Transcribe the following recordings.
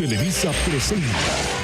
Televisa presenta.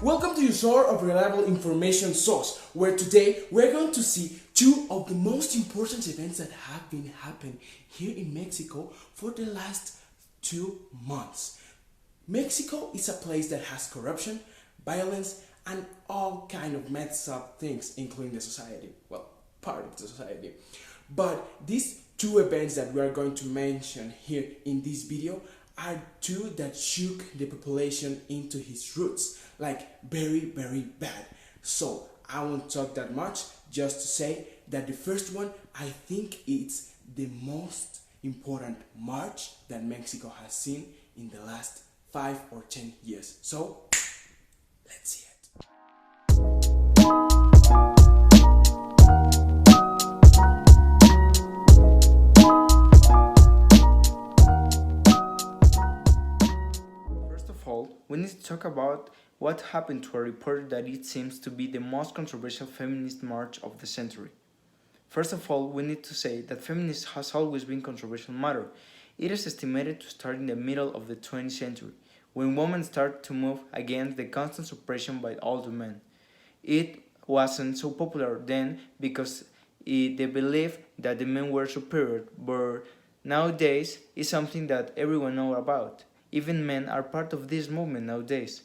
Welcome to your source of reliable information source, where today we're going to see two of the most important events that have been happening here in Mexico for the last 2 months. Mexico is a place that has corruption, violence, and all kind of messed up things, including the society. Well, part of the society. But these two events that we are going to mention here in this video are two that shook the population into his roots, like very, very bad. So I won't talk that much, just to say that the first one, I think it's the most important march that Mexico has seen in the last 5 or 10 years. So let's see it. We need to talk about what happened to a report that it seems to be the most controversial feminist march of the century. First of all, we need to say that feminism has always been a controversial matter. It is estimated to start in the middle of the 20th century, when women started to move against the constant suppression by older men. It wasn't so popular then because they believed that the men were superior, but nowadays it's something that everyone knows about. Even men are part of this movement nowadays.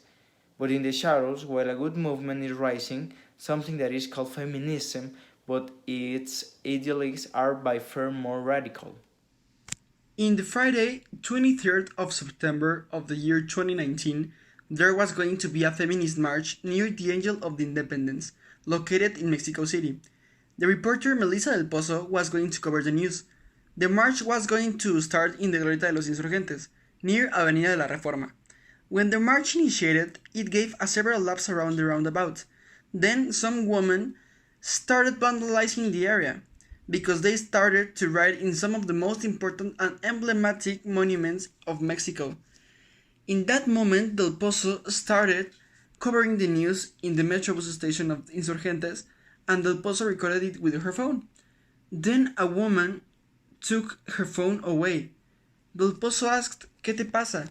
But in the shadows, while a good movement is rising, something that is called feminism, but its ideologies are by far more radical. In the Friday, 23rd of September of the year 2019, there was going to be a feminist march near the Angel of the Independence, located in Mexico City. The reporter Melissa del Pozo was going to cover the news. The march was going to start in the Glorieta de los Insurgentes, near Avenida de la Reforma. When the march initiated, it gave several laps around the roundabout. Then some women started vandalizing the area, because they started to ride in some of the most important and emblematic monuments of Mexico. In that moment, Del Pozo started covering the news in the Metrobus station of Insurgentes, and Del Pozo recorded it with her phone. Then a woman took her phone away. Del Pozo asked, ¿Qué te pasa?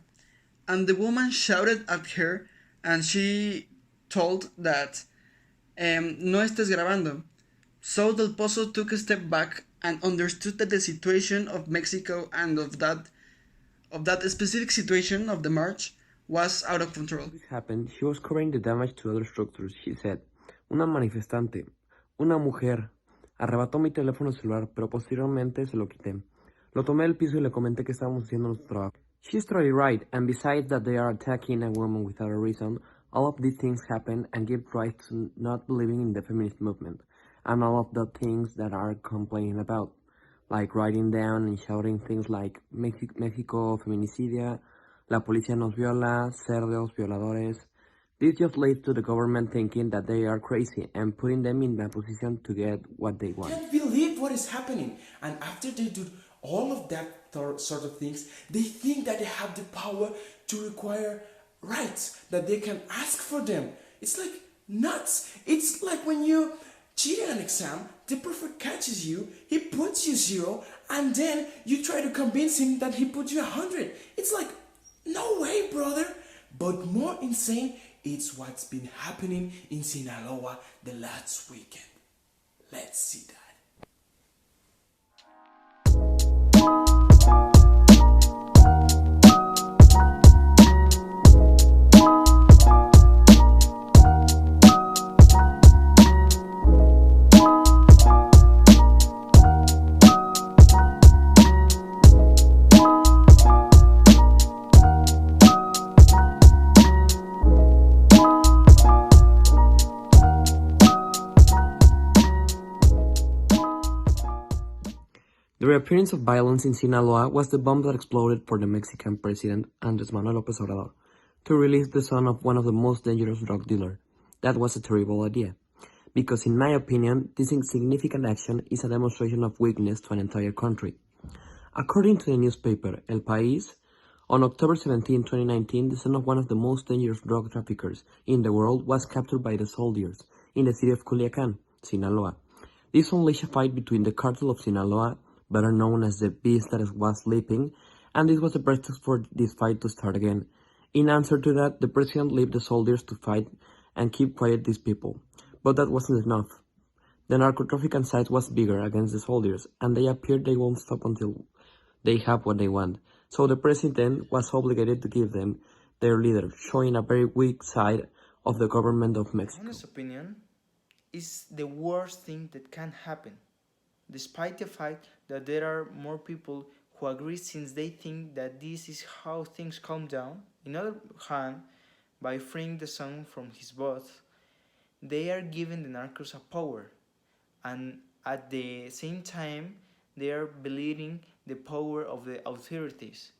And the woman shouted at her, and she told that, no estés grabando. So Del Pozo took a step back and understood that the situation of Mexico and of that specific situation of the march was out of control. This happened, she was covering the damage to other structures. She said, una manifestante, una mujer, arrebató mi teléfono celular, pero posteriormente se lo quité. Lo tomé del piso y le comenté que estábamos haciendo nuestro trabajo. She's totally right, and besides that they are attacking a woman without a reason, all of these things happen and give rise to not believing in the feminist movement, and all of the things that are complaining about, like writing down and shouting things like México feminicidia, la policía nos viola, cerdos, violadores. This just leads to the government thinking that they are crazy and putting them in a position to get what they want. I can't believe what is happening. And after they do all of that sort of things, they think that they have the power to require rights, that they can ask for them. It's like nuts. It's like when you cheat in an exam, the professor catches you, he puts you 0, and then you try to convince him that he put you 100. It's like, no way, brother. But more insane, it's what's been happening in Sinaloa the last weekend. Let's see that. reappearance of violence in Sinaloa was the bomb that exploded for the Mexican president Andrés Manuel López Obrador to release the son of one of the most dangerous drug dealers. That was a terrible idea, because in my opinion, this insignificant action is a demonstration of weakness to an entire country. According to the newspaper El País, on October 17, 2019, the son of one of the most dangerous drug traffickers in the world was captured by the soldiers in the city of Culiacan, Sinaloa. This unleashed a fight between the cartel of Sinaloa, better known as the beast that was sleeping, and this was the pretext for this fight to start again. In answer to that, the president left the soldiers to fight and keep quiet these people. But that wasn't enough. The narco-trafficking side was bigger against the soldiers, and they appeared they won't stop until they have what they want. So the president was obligated to give them their leader, showing a very weak side of the government of Mexico. Honest opinion is the worst thing that can happen, despite the fact that there are more people who agree since they think that this is how things calm down. On the other hand, by freeing the son from his boss, they are giving the narcos a power, and at the same time, they are belittling the power of the authorities,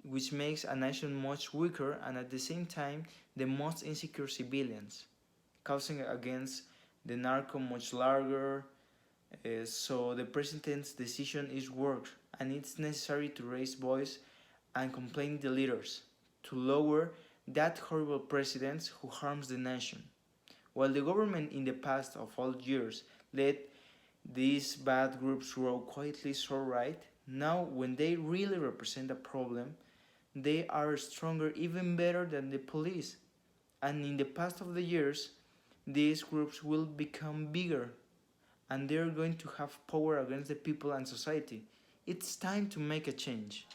which makes a nation much weaker and at the same time the most insecure civilians, causing against the narco much larger. So the president's decision is worked, and it's necessary to raise voice and complain the leaders to lower that horrible president who harms the nation. While the government in the past of all years let these bad groups grow quietly so right, now when they really represent a problem, they are stronger even better than the police. And in the past of the years, these groups will become bigger and they're going to have power against the people and society. It's time to make a change.